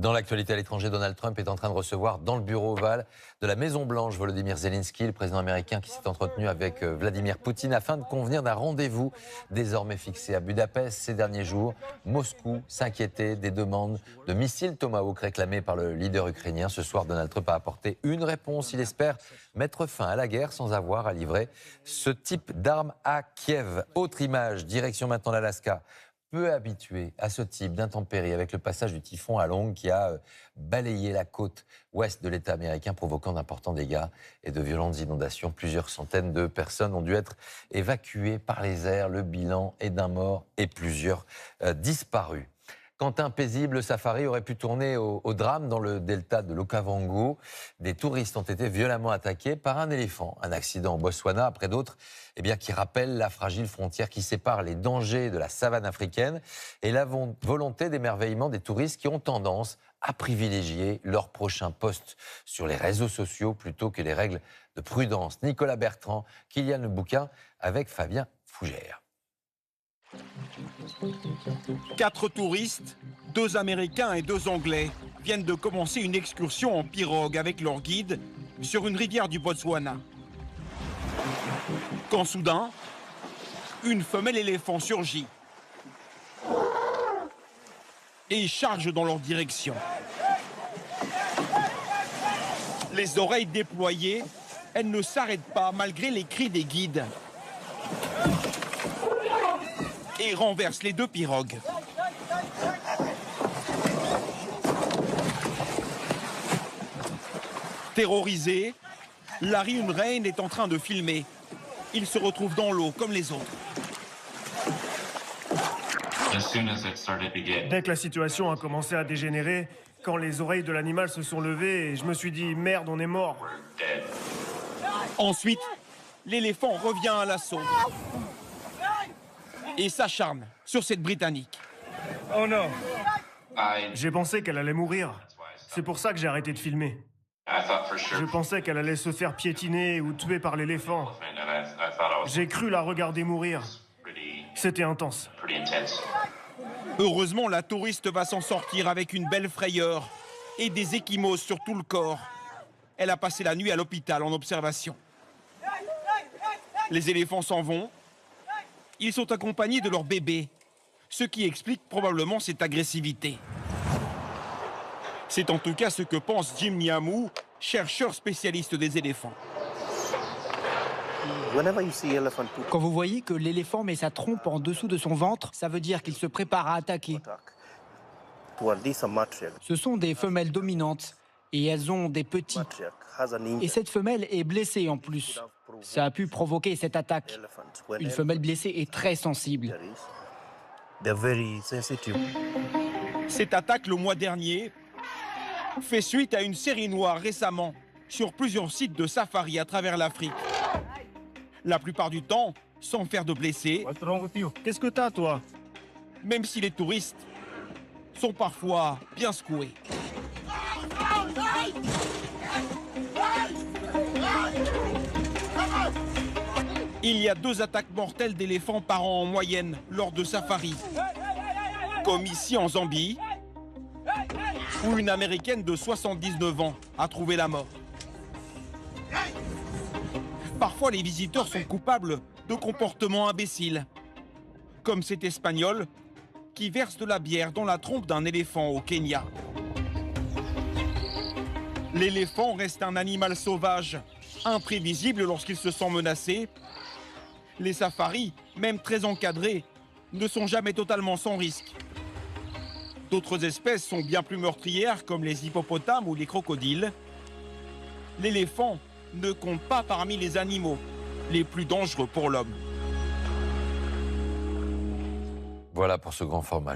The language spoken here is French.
Dans l'actualité à l'étranger, Donald Trump est en train de recevoir dans le bureau ovale de la Maison-Blanche Volodymyr Zelensky, le président américain qui s'est entretenu avec Vladimir Poutine afin de convenir d'un rendez-vous désormais fixé à Budapest ces derniers jours. Moscou s'inquiétait des demandes de missiles Tomahawk réclamés par le leader ukrainien. Ce soir, Donald Trump a apporté une réponse. Il espère mettre fin à la guerre sans avoir à livrer ce type d'armes à Kiev. Autre image, direction maintenant l'Alaska. Peu habitué à ce type d'intempéries avec le passage du typhon Along qui a balayé la côte ouest de l'État américain, provoquant d'importants dégâts et de violentes inondations. Plusieurs centaines de personnes ont dû être évacuées par les airs. Le bilan est d'un mort et plusieurs disparus. Quand un paisible safari aurait pu tourner au drame dans le delta de l'Okavango, des touristes ont été violemment attaqués par un éléphant. Un accident au Botswana, après d'autres, qui rappellent la fragile frontière qui sépare les dangers de la savane africaine et la volonté d'émerveillement des touristes qui ont tendance à privilégier leur prochain poste sur les réseaux sociaux plutôt que les règles de prudence. Nicolas Bertrand, Kylian Le Bouquin avec Fabien Fougère. 4 touristes, 2 Américains et 2 Anglais, viennent de commencer une excursion en pirogue avec leur guide sur une rivière du Botswana. Quand soudain, une femelle éléphant surgit et charge dans leur direction. Les oreilles déployées, elle ne s'arrête pas malgré les cris des guides et renverse les 2 pirogues. Terrorisé, Larry Unrein est en train de filmer. Il se retrouve dans l'eau comme les autres. Dès que la situation a commencé à dégénérer, quand les oreilles de l'animal se sont levées, je me suis dit « Merde, on est mort ». Ensuite, l'éléphant revient à l'assaut et s'acharne sur cette Britannique. Oh non. J'ai pensé qu'elle allait mourir. C'est pour ça que j'ai arrêté de filmer. Je pensais qu'elle allait se faire piétiner ou tuer par l'éléphant. J'ai cru la regarder mourir. C'était intense. Heureusement, la touriste va s'en sortir avec une belle frayeur et des ecchymoses sur tout le corps. Elle a passé la nuit à l'hôpital en observation. Les éléphants s'en vont. Ils sont accompagnés de leur bébé, ce qui explique probablement cette agressivité. C'est en tout cas ce que pense Jim Nyamu, chercheur spécialiste des éléphants. Quand vous voyez que l'éléphant met sa trompe en dessous de son ventre, ça veut dire qu'il se prépare à attaquer. Ce sont des femelles dominantes et elles ont des petits. Et cette femelle est blessée en plus. Ça a pu provoquer cette attaque. Une femelle blessée est très sensible. Cette attaque le mois dernier fait suite à une série noire récemment sur plusieurs sites de safari à travers l'Afrique. La plupart du temps, sans faire de blessés. Qu'est-ce que t'as, toi? Même si les touristes sont parfois bien secoués. Il y a 2 attaques mortelles d'éléphants par an en moyenne lors de safaris. Comme ici en Zambie, où une Américaine de 79 ans a trouvé la mort. Parfois, les visiteurs sont coupables de comportements imbéciles, comme cet Espagnol qui verse de la bière dans la trompe d'un éléphant au Kenya. L'éléphant reste un animal sauvage, imprévisible lorsqu'il se sent menacé. Les safaris, même très encadrés, ne sont jamais totalement sans risque. D'autres espèces sont bien plus meurtrières, comme les hippopotames ou les crocodiles. L'éléphant ne compte pas parmi les animaux les plus dangereux pour l'homme. Voilà pour ce grand format.